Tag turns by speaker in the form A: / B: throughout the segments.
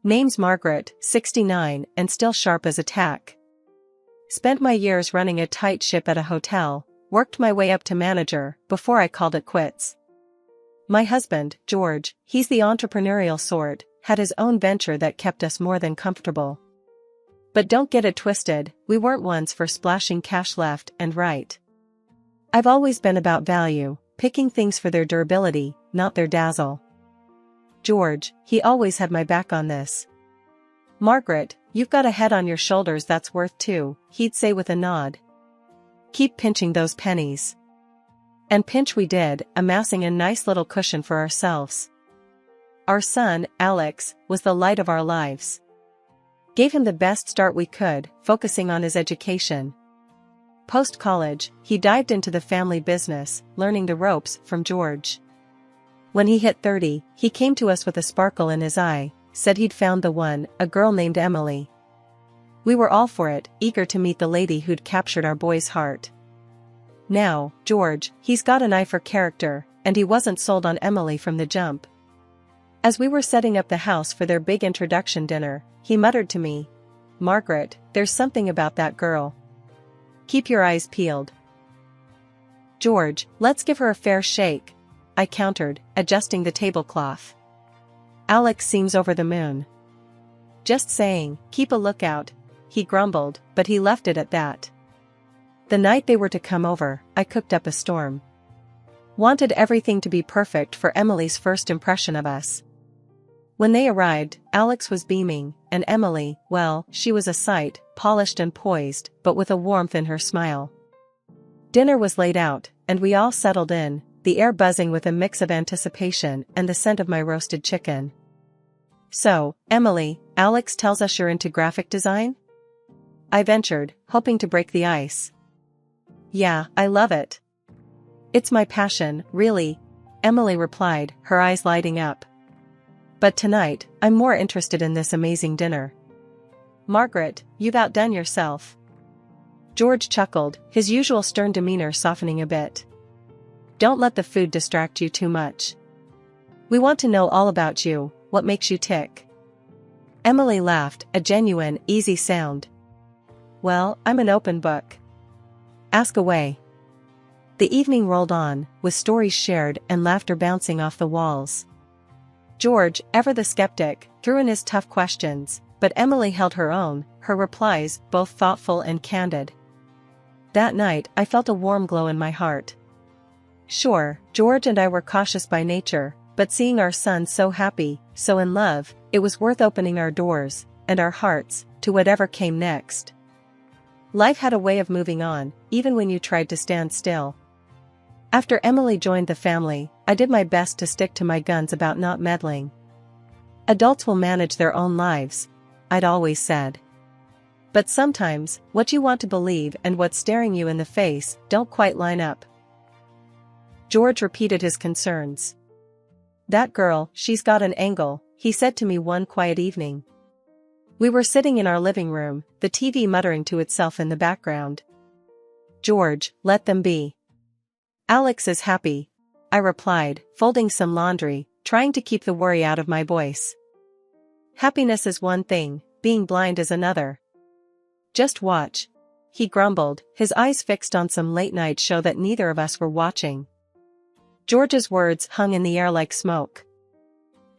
A: Name's Margaret, 69, and still sharp as a tack. Spent my years running a tight ship at a hotel, worked my way up to manager, before I called it quits. My husband, George, he's the entrepreneurial sort, had his own venture that kept us more than comfortable. But don't get it twisted, we weren't ones for splashing cash left and right. I've always been about value, picking things for their durability, not their dazzle. George, he always had my back on this. Margaret, you've got a head on your shoulders that's worth two, he'd say with a nod. Keep pinching those pennies. And pinch we did, amassing a nice little cushion for ourselves. Our son, Alex, was the light of our lives. Gave him the best start we could, focusing on his education. Post-college, he dived into the family business, learning the ropes from George. When he hit 30, he came to us with a sparkle in his eye, said he'd found the one, a girl named Emily. We were all for it, eager to meet the lady who'd captured our boy's heart. Now, George, he's got an eye for character, and he wasn't sold on Emily from the jump. As we were setting up the house for their big introduction dinner, he muttered to me, "Margaret, there's something about that girl. Keep your eyes peeled." "George, let's give her a fair shake," I countered, adjusting the tablecloth. "Alex seems over the moon." "Just saying, keep a lookout," he grumbled, but he left it at that. The night they were to come over, I cooked up a storm. Wanted everything to be perfect for Emily's first impression of us. When they arrived, Alex was beaming, and Emily, well, she was a sight, polished and poised, but with a warmth in her smile. Dinner was laid out, and we all settled in, the air buzzing with a mix of anticipation and the scent of my roasted chicken. "So, Emily, Alex tells us you're into graphic design?" I ventured, hoping to break the ice. "Yeah, I love it. It's my passion, really," Emily replied, her eyes lighting up. "But tonight, I'm more interested in this amazing dinner." "Margaret, you've outdone yourself." George chuckled, his usual stern demeanor softening a bit. "Don't let the food distract you too much. We want to know all about you, what makes you tick." Emily laughed, a genuine, easy sound. "Well, I'm an open book. Ask away." The evening rolled on, with stories shared and laughter bouncing off the walls. George, ever the skeptic, threw in his tough questions, but Emily held her own, her replies both thoughtful and candid. That night, I felt a warm glow in my heart. Sure, George and I were cautious by nature, but seeing our son so happy, so in love, it was worth opening our doors, and our hearts, to whatever came next. Life had a way of moving on, even when you tried to stand still. After Emily joined the family, I did my best to stick to my guns about not meddling. Adults will manage their own lives, I'd always said. But sometimes, what you want to believe and what's staring you in the face don't quite line up. George repeated his concerns. "That girl, she's got an angle," he said to me one quiet evening. We were sitting in our living room, the TV muttering to itself in the background. "George, let them be. Alex is happy," I replied, folding some laundry, trying to keep the worry out of my voice. "Happiness is one thing, being blind is another. Just watch," he grumbled, his eyes fixed on some late-night show that neither of us were watching. George's words hung in the air like smoke.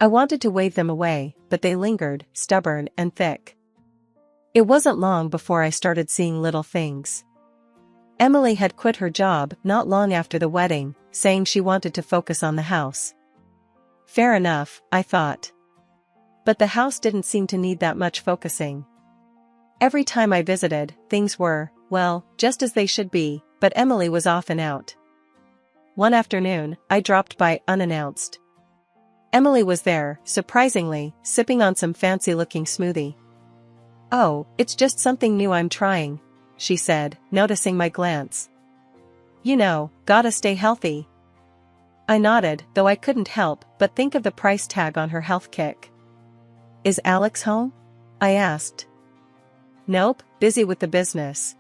A: I wanted to wave them away, but they lingered, stubborn and thick. It wasn't long before I started seeing little things. Emily had quit her job not long after the wedding, saying she wanted to focus on the house. Fair enough, I thought. But the house didn't seem to need that much focusing. Every time I visited, things were, well, just as they should be, but Emily was off and out. One afternoon, I dropped by unannounced. Emily was there, surprisingly, sipping on some fancy-looking smoothie. "Oh, it's just something new I'm trying," she said, noticing my glance. "You know, gotta stay healthy." I nodded, though I couldn't help but think of the price tag on her health kick. "Is Alex home?" I asked. "Nope, busy with the business."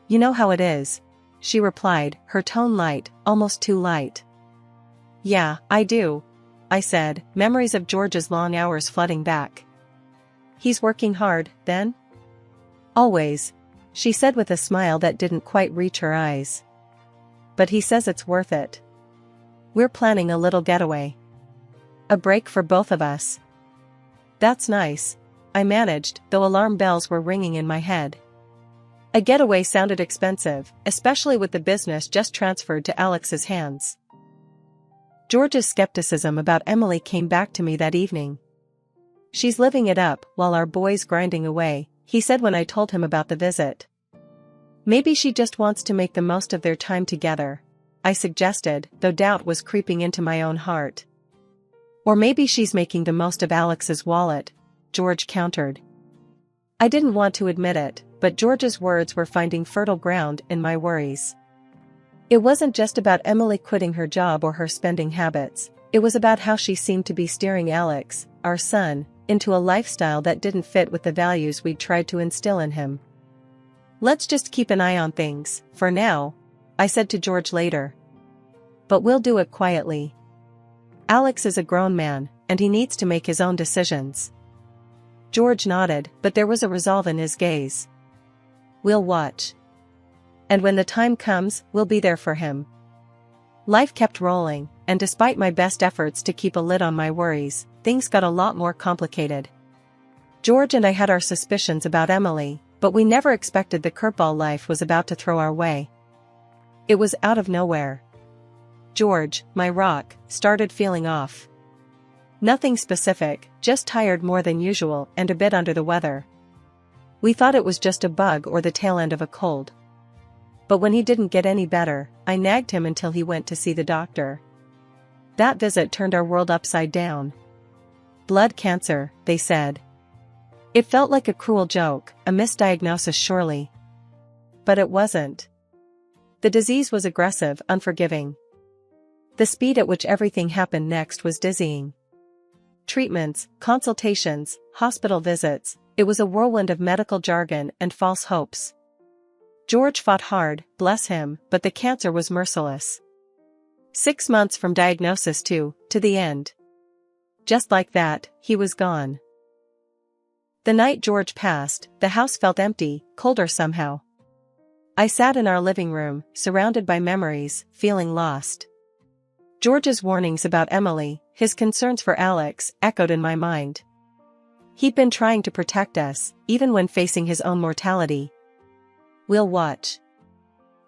A: "You know how it is," she replied, her tone light, almost too light. "Yeah, I do," I said, memories of George's long hours flooding back. He's working hard, then? Always, she said with a smile that didn't quite reach her eyes. But he says it's worth it. We're planning a little getaway. A break for both of us. That's nice, I managed, though alarm bells were ringing in my head. A getaway sounded expensive, especially with the business just transferred to Alex's hands. George's skepticism about Emily came back to me that evening. She's living it up while our boy's grinding away, he said when I told him about the visit. Maybe she just wants to make the most of their time together, I suggested, though doubt was creeping into my own heart. Or maybe she's making the most of Alex's wallet, George countered. I didn't want to admit it, but George's words were finding fertile ground in my worries. It wasn't just about Emily quitting her job or her spending habits, it was about how she seemed to be steering Alex, our son, into a lifestyle that didn't fit with the values we'd tried to instill in him. Let's just keep an eye on things, for now, I said to George later. But we'll do it quietly. Alex is a grown man, and he needs to make his own decisions. George nodded, but there was a resolve in his gaze. We'll watch. And when the time comes, we'll be there for him. Life kept rolling, and despite my best efforts to keep a lid on my worries, things got a lot more complicated. George and I had our suspicions about Emily, but we never expected the curveball life was about to throw our way. It was out of nowhere. George, my rock, started feeling off. Nothing specific, just tired more than usual and a bit under the weather. We thought it was just a bug or the tail end of a cold. But when he didn't get any better, I nagged him until he went to see the doctor. That visit turned our world upside down. Blood cancer, they said. It felt like a cruel joke, a misdiagnosis surely. But it wasn't. The disease was aggressive, unforgiving. The speed at which everything happened next was dizzying. Treatments, consultations, hospital visits, it was a whirlwind of medical jargon and false hopes. George fought hard, bless him, but the cancer was merciless. 6 months from diagnosis to the end. Just like that, he was gone. The night George passed, the house felt empty, colder somehow. I sat in our living room, surrounded by memories, feeling lost. George's warnings about Emily, his concerns for Alex, echoed in my mind. He'd been trying to protect us, even when facing his own mortality. We'll watch.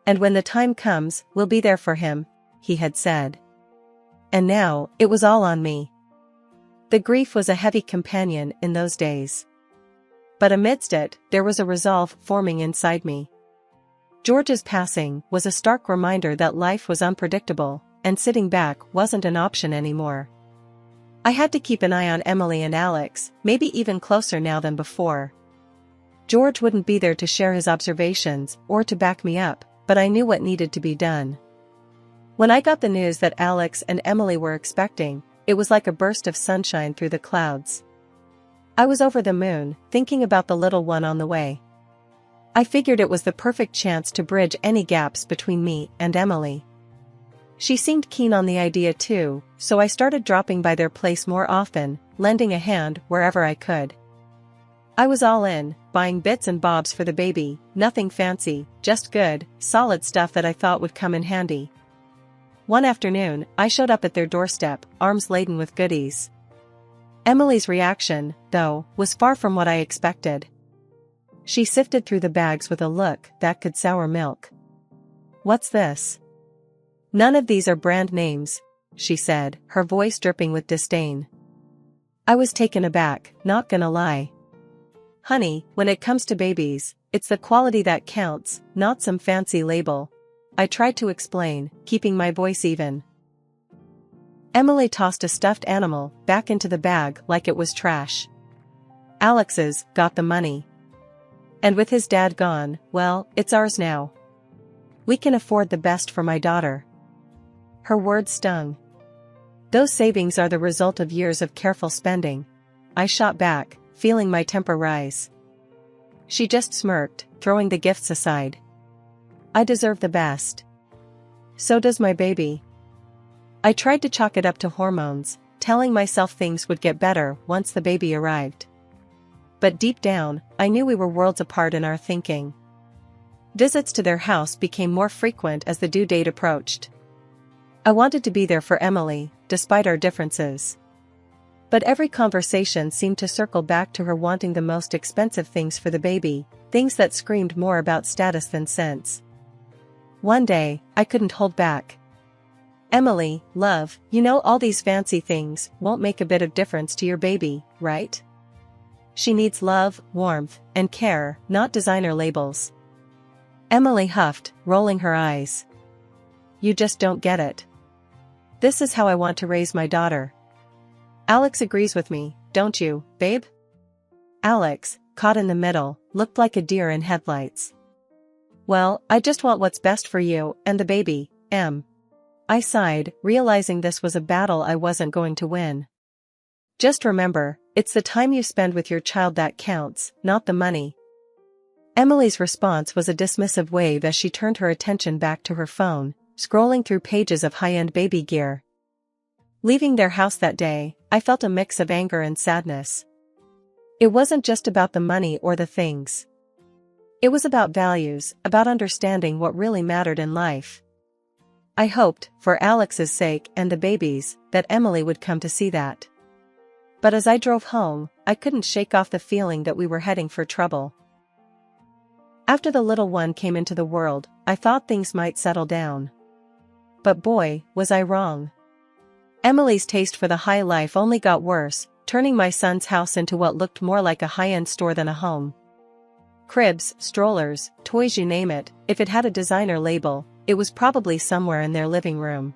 A: And when the time comes, we'll be there for him, he had said. And now, it was all on me. The grief was a heavy companion in those days. But amidst it, there was a resolve forming inside me. George's passing was a stark reminder that life was unpredictable, and sitting back wasn't an option anymore. I had to keep an eye on Emily and Alex, maybe even closer now than before. George wouldn't be there to share his observations or to back me up, but I knew what needed to be done. When I got the news that Alex and Emily were expecting, it was like a burst of sunshine through the clouds. I was over the moon, thinking about the little one on the way. I figured it was the perfect chance to bridge any gaps between me and Emily. She seemed keen on the idea too, so I started dropping by their place more often, lending a hand wherever I could. I was all in, buying bits and bobs for the baby, nothing fancy, just good, solid stuff that I thought would come in handy. One afternoon, I showed up at their doorstep, arms laden with goodies. Emily's reaction, though, was far from what I expected. She sifted through the bags with a look that could sour milk. "What's this?" "None of these are brand names," she said, her voice dripping with disdain. I was taken aback, not gonna lie. "Honey, when it comes to babies, it's the quality that counts, not some fancy label," I tried to explain, keeping my voice even. Emily tossed a stuffed animal back into the bag like it was trash. "Alex's got the money. And with his dad gone, well, it's ours now. We can afford the best for my daughter." Her words stung. "Those savings are the result of years of careful spending," I shot back, feeling my temper rise. She just smirked, throwing the gifts aside. "I deserve the best. So does my baby." I tried to chalk it up to hormones, telling myself things would get better once the baby arrived. But deep down, I knew we were worlds apart in our thinking. Visits to their house became more frequent as the due date approached. I wanted to be there for Emily, despite our differences. But every conversation seemed to circle back to her wanting the most expensive things for the baby, things that screamed more about status than sense. One day, I couldn't hold back. "Emily, love, you know all these fancy things won't make a bit of difference to your baby, right? She needs love, warmth, and care, not designer labels." Emily huffed, rolling her eyes. "You just don't get it. This is how I want to raise my daughter." "Alex agrees with me, don't you, babe?" Alex, caught in the middle, looked like a deer in headlights. "Well, I just want what's best for you and the baby, Em." I sighed, realizing this was a battle I wasn't going to win. "Just remember, it's the time you spend with your child that counts, not the money." Emily's response was a dismissive wave as she turned her attention back to her phone, scrolling through pages of high-end baby gear. Leaving their house that day, I felt a mix of anger and sadness. It wasn't just about the money or the things. It was about values, about understanding what really mattered in life. I hoped, for Alex's sake and the baby's, that Emily would come to see that. But as I drove home, I couldn't shake off the feeling that we were heading for trouble. After the little one came into the world, I thought things might settle down. But boy, was I wrong. Emily's taste for the high life only got worse, turning my son's house into what looked more like a high-end store than a home. Cribs, strollers, toys, you name it, if it had a designer label, it was probably somewhere in their living room.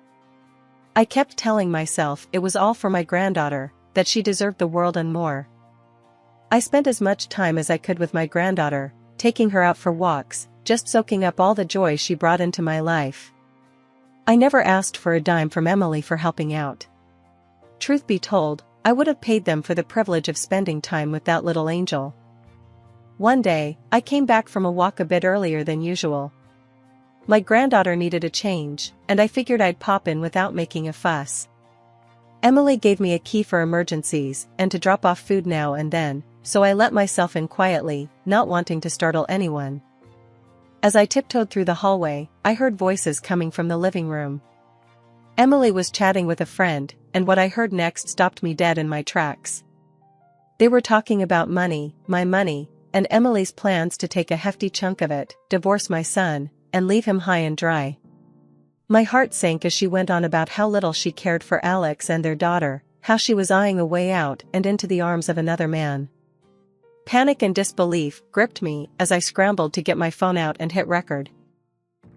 A: I kept telling myself it was all for my granddaughter, that she deserved the world and more. I spent as much time as I could with my granddaughter, taking her out for walks, just soaking up all the joy she brought into my life. I never asked for a dime from Emily for helping out. Truth be told, I would have paid them for the privilege of spending time with that little angel. One day, I came back from a walk a bit earlier than usual. My granddaughter needed a change, and I figured I'd pop in without making a fuss. Emily gave me a key for emergencies and to drop off food now and then, so I let myself in quietly, not wanting to startle anyone. As I tiptoed through the hallway, I heard voices coming from the living room. Emily was chatting with a friend, and what I heard next stopped me dead in my tracks. They were talking about money, my money, and Emily's plans to take a hefty chunk of it, divorce my son, and leave him high and dry. My heart sank as she went on about how little she cared for Alex and their daughter, how she was eyeing a way out and into the arms of another man. Panic and disbelief gripped me as I scrambled to get my phone out and hit record.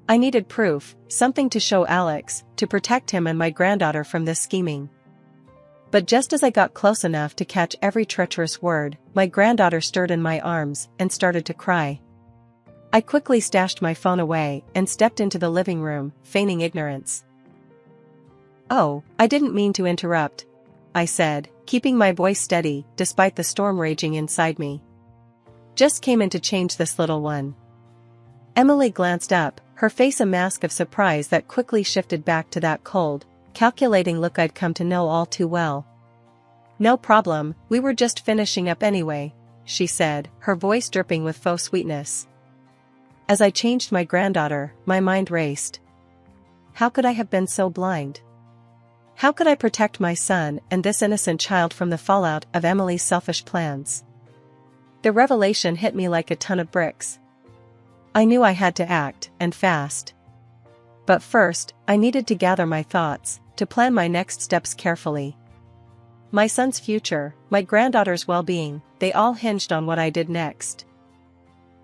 A: I needed proof, something to show Alex, to protect him and my granddaughter from this scheming. But just as I got close enough to catch every treacherous word, my granddaughter stirred in my arms and started to cry. I quickly stashed my phone away and stepped into the living room, feigning ignorance. "Oh, I didn't mean to interrupt," I said, keeping my voice steady despite the storm raging inside me. "Just came in to change this little one." Emily glanced up, her face a mask of surprise that quickly shifted back to that cold, calculating look I'd come to know all too well. "No problem, we were just finishing up anyway," she said, her voice dripping with faux sweetness. As I changed my granddaughter, my mind raced. How could I have been so blind? How could I protect my son and this innocent child from the fallout of Emily's selfish plans? The revelation hit me like a ton of bricks. I knew I had to act, and fast. But first, I needed to gather my thoughts, to plan my next steps carefully. My son's future, my granddaughter's well-being, they all hinged on what I did next.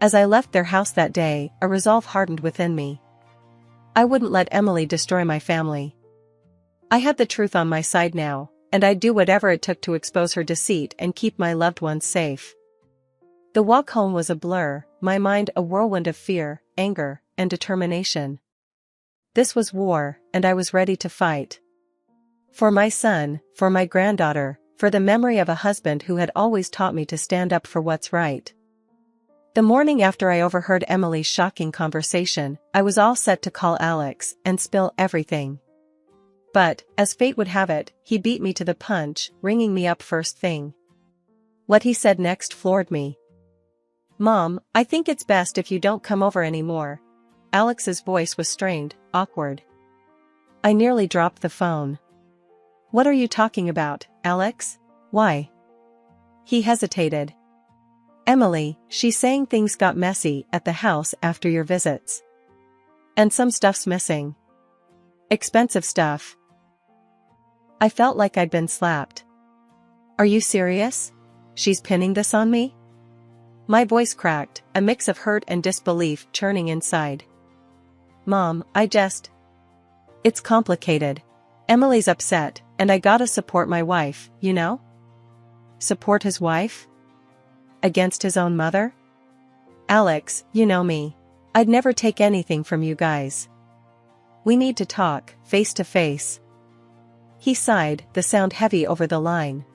A: As I left their house that day, a resolve hardened within me. I wouldn't let Emily destroy my family. I had the truth on my side now, and I'd do whatever it took to expose her deceit and keep my loved ones safe. The walk home was a blur, my mind a whirlwind of fear, anger, and determination. This was war, and I was ready to fight. For my son, for my granddaughter, for the memory of a husband who had always taught me to stand up for what's right. The morning after I overheard Emily's shocking conversation, I was all set to call Alex and spill everything. But, as fate would have it, he beat me to the punch, ringing me up first thing. What he said next floored me. "Mom, I think it's best if you don't come over anymore." Alex's voice was strained, awkward. I nearly dropped the phone. "What are you talking about, Alex? Why?" He hesitated. "Emily, she's saying things got messy at the house after your visits. And some stuff's missing. Expensive stuff." I felt like I'd been slapped. "Are you serious? She's pinning this on me?" My voice cracked, a mix of hurt and disbelief churning inside. "Mom, It's complicated. Emily's upset, and I gotta support my wife, you know?" Support his wife? Against his own mother? "Alex, you know me. I'd never take anything from you guys. We need to talk, face to face." He sighed, the sound heavy over the line.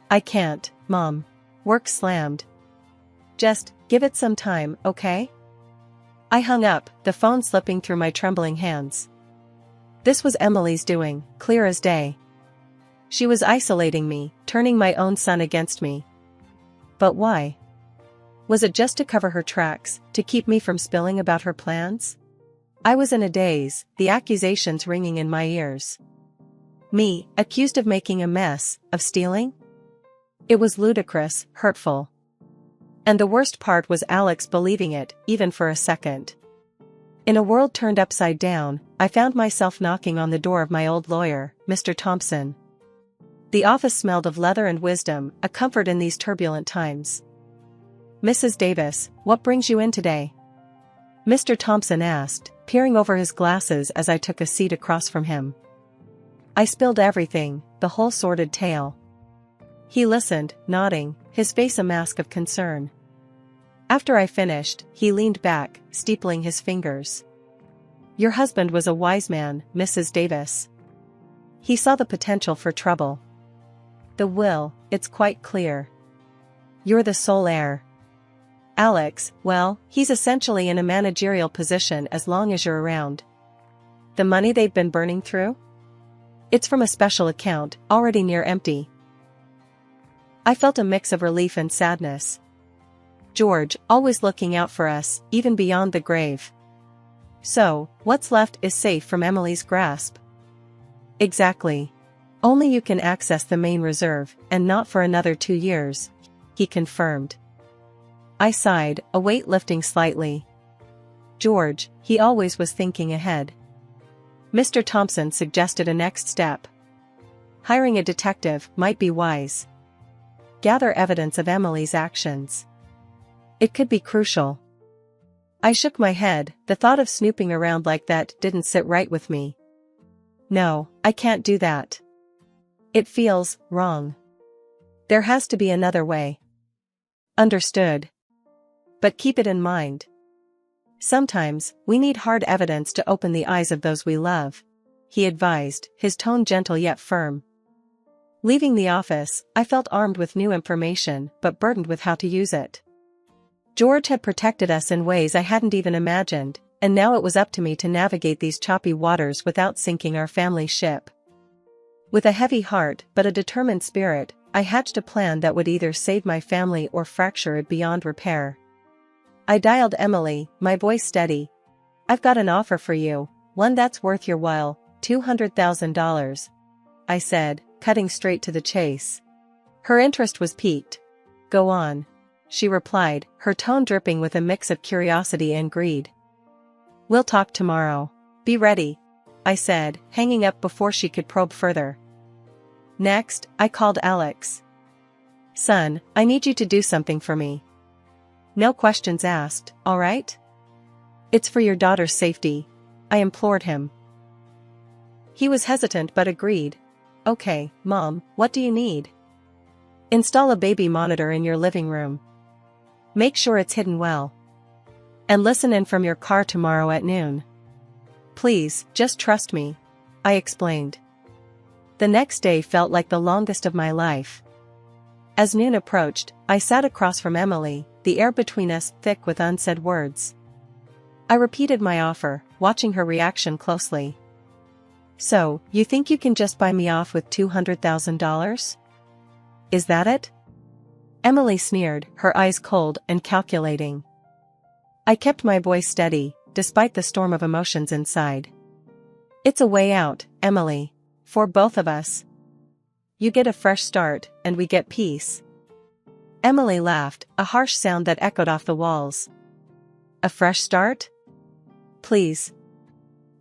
A: "I can't, Mom. Work slammed. Just, give it some time, okay?" I hung up, the phone slipping through my trembling hands. This was Emily's doing, clear as day. She was isolating me, turning my own son against me. But why? Was it just to cover her tracks, to keep me from spilling about her plans? I was in a daze, the accusations ringing in my ears. Me, accused of making a mess, of stealing? It was ludicrous, hurtful. And the worst part was Alex believing it, even for a second. In a world turned upside down, I found myself knocking on the door of my old lawyer, Mr. Thompson. The office smelled of leather and wisdom, a comfort in these turbulent times. "Mrs. Davis, what brings you in today?" Mr. Thompson asked, peering over his glasses as I took a seat across from him. I spilled everything, the whole sordid tale. He listened, nodding, his face a mask of concern. After I finished, he leaned back, steepling his fingers. "Your husband was a wise man, Mrs. Davis. He saw the potential for trouble. The will, it's quite clear. You're the sole heir. Alex, well, he's essentially in a managerial position as long as you're around. The money they've been burning through? It's from a special account, already near empty." I felt a mix of relief and sadness. George, always looking out for us, even beyond the grave. So, what's left is safe from Emily's grasp. Exactly. Only you can access the main reserve, and not for another 2 years, he confirmed. I sighed, a weight lifting slightly. George, he always was thinking ahead. Mr. Thompson suggested a next step. Hiring a detective might be wise. Gather evidence of Emily's actions. It could be crucial. I shook my head, the thought of snooping around like that didn't sit right with me. No, I can't do that. It feels wrong. There has to be another way. Understood. But keep it in mind. Sometimes, we need hard evidence to open the eyes of those we love, he advised, his tone gentle yet firm. Leaving the office, I felt armed with new information but burdened with how to use it. George had protected us in ways I hadn't even imagined, and now it was up to me to navigate these choppy waters without sinking our family ship. With a heavy heart but a determined spirit, I hatched a plan that would either save my family or fracture it beyond repair. I dialed Emily, my voice steady. "I've got an offer for you, one that's worth your while, $200,000. I said, cutting straight to the chase. Her interest was piqued. "Go on," she replied, her tone dripping with a mix of curiosity and greed. "We'll talk tomorrow. Be ready," I said, hanging up before she could probe further. Next, I called Alex. "Son, I need you to do something for me." "No questions asked, all right?" "It's for your daughter's safety," I implored him. He was hesitant but agreed. "Okay, Mom, what do you need?" "Install a baby monitor in your living room. Make sure it's hidden well. And listen in from your car tomorrow at noon. Please, just trust me," I explained. The next day felt like the longest of my life. As noon approached, I sat across from Emily, the air between us thick with unsaid words. I repeated my offer, watching her reaction closely. "So, you think you can just buy me off with $200,000? Is that it?" Emily sneered, her eyes cold and calculating. I kept my voice steady, despite the storm of emotions inside. It's a way out, Emily. For both of us. You get a fresh start, and we get peace. Emily laughed, a harsh sound that echoed off the walls. A fresh start? Please.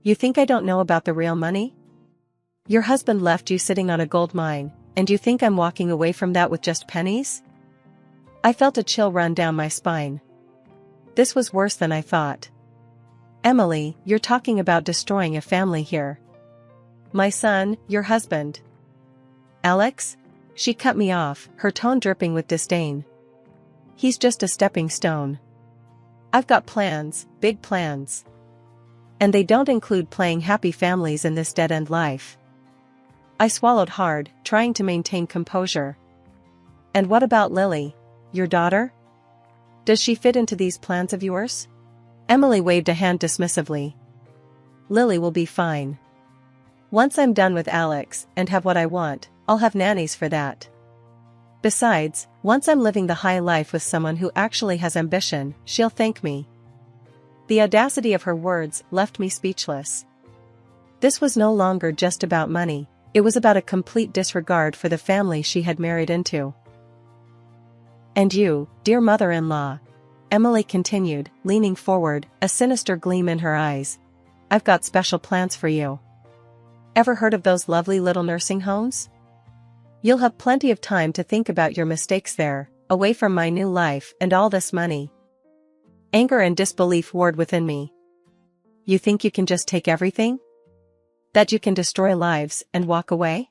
A: You think I don't know about the real money? Your husband left you sitting on a gold mine, and you think I'm walking away from that with just pennies? I felt a chill run down my spine. This was worse than I thought. Emily, you're talking about destroying a family here. My son, your husband. Alex? She cut me off, her tone dripping with disdain. He's just a stepping stone. I've got plans, big plans. And they don't include playing happy families in this dead-end life. I swallowed hard, trying to maintain composure. And what about Lily, your daughter? Does she fit into these plans of yours? Emily waved a hand dismissively. Lily will be fine. Once I'm done with Alex and have what I want, I'll have nannies for that. Besides, once I'm living the high life with someone who actually has ambition, she'll thank me. The audacity of her words left me speechless. This was no longer just about money, it was about a complete disregard for the family she had married into. And you, dear mother-in-law, Emily continued, leaning forward, a sinister gleam in her eyes. I've got special plans for you. Ever heard of those lovely little nursing homes? You'll have plenty of time to think about your mistakes there, away from my new life and all this money. Anger and disbelief warred within me. You think you can just take everything? That you can destroy lives and walk away?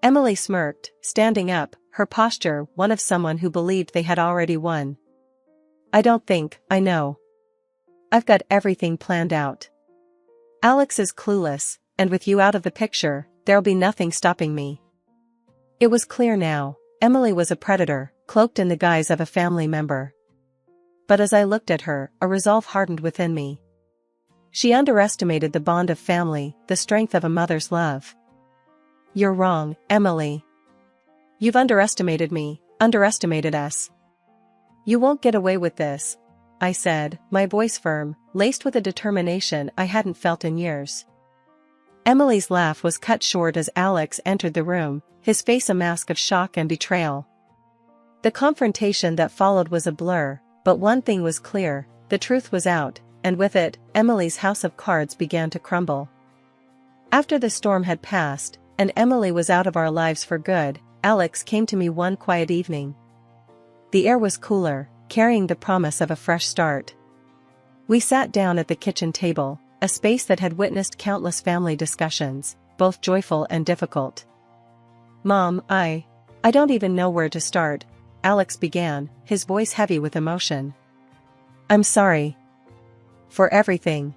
A: Emily smirked, standing up, her posture one of someone who believed they had already won. I don't think, I know. I've got everything planned out. Alex is clueless, and with you out of the picture, there'll be nothing stopping me. It was clear now, Emily was a predator, cloaked in the guise of a family member. But as I looked at her, a resolve hardened within me. She underestimated the bond of family, the strength of a mother's love. You're wrong, Emily. You've underestimated me, underestimated us. You won't get away with this, I said, my voice firm, laced with a determination I hadn't felt in years. Emily's laugh was cut short as Alex entered the room, his face a mask of shock and betrayal. The confrontation that followed was a blur, but one thing was clear, the truth was out, and with it, Emily's house of cards began to crumble. After the storm had passed, and Emily was out of our lives for good, Alex came to me one quiet evening. The air was cooler, carrying the promise of a fresh start. We sat down at the kitchen table, a space that had witnessed countless family discussions, both joyful and difficult. Mom, I don't even know where to start, Alex began, his voice heavy with emotion. I'm sorry. For everything.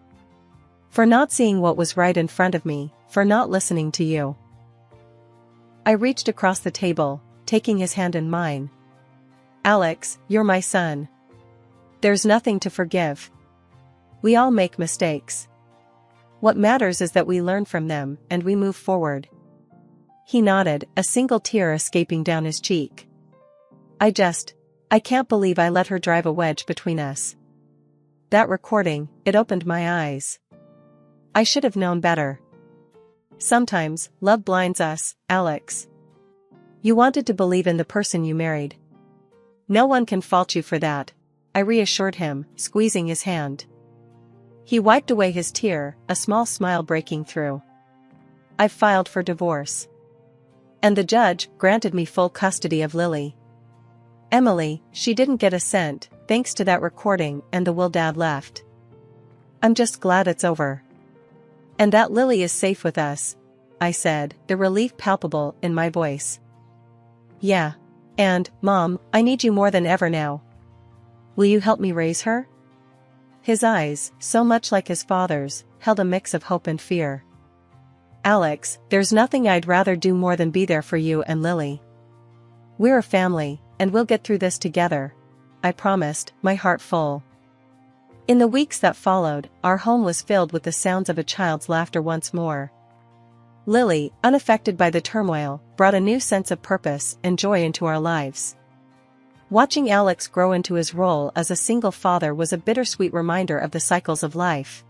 A: For not seeing what was right in front of me, for not listening to you. I reached across the table, taking his hand in mine. Alex, you're my son. There's nothing to forgive. We all make mistakes. What matters is that we learn from them and we move forward. He nodded, a single tear escaping down his cheek. I can't believe I let her drive a wedge between us. That recording, it opened my eyes. I should have known better. Sometimes, love blinds us, Alex. You wanted to believe in the person you married. No one can fault you for that, I reassured him, squeezing his hand. He wiped away his tear, a small smile breaking through. I've filed for divorce. And the judge granted me full custody of Lily. Emily, she didn't get a cent, thanks to that recording and the will Dad left. I'm just glad it's over. And that Lily is safe with us, I said, the relief palpable in my voice. Yeah. And, Mom, I need you more than ever now. Will you help me raise her? His eyes, so much like his father's, held a mix of hope and fear. Alex, there's nothing I'd rather do more than be there for you and Lily. We're a family, and we'll get through this together, I promised, my heart full. In the weeks that followed, our home was filled with the sounds of a child's laughter once more. Lily, unaffected by the turmoil, brought a new sense of purpose and joy into our lives. Watching Alex grow into his role as a single father was a bittersweet reminder of the cycles of life.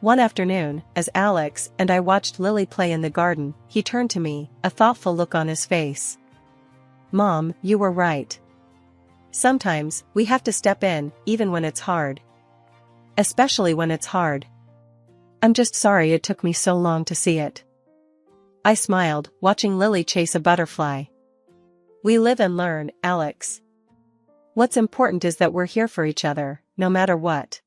A: One afternoon, as Alex and I watched Lily play in the garden, he turned to me, a thoughtful look on his face. "Mom, you were right. Sometimes, we have to step in, even when it's hard. Especially when it's hard. I'm just sorry it took me so long to see it." I smiled, watching Lily chase a butterfly. "We live and learn, Alex. What's important is that we're here for each other, no matter what."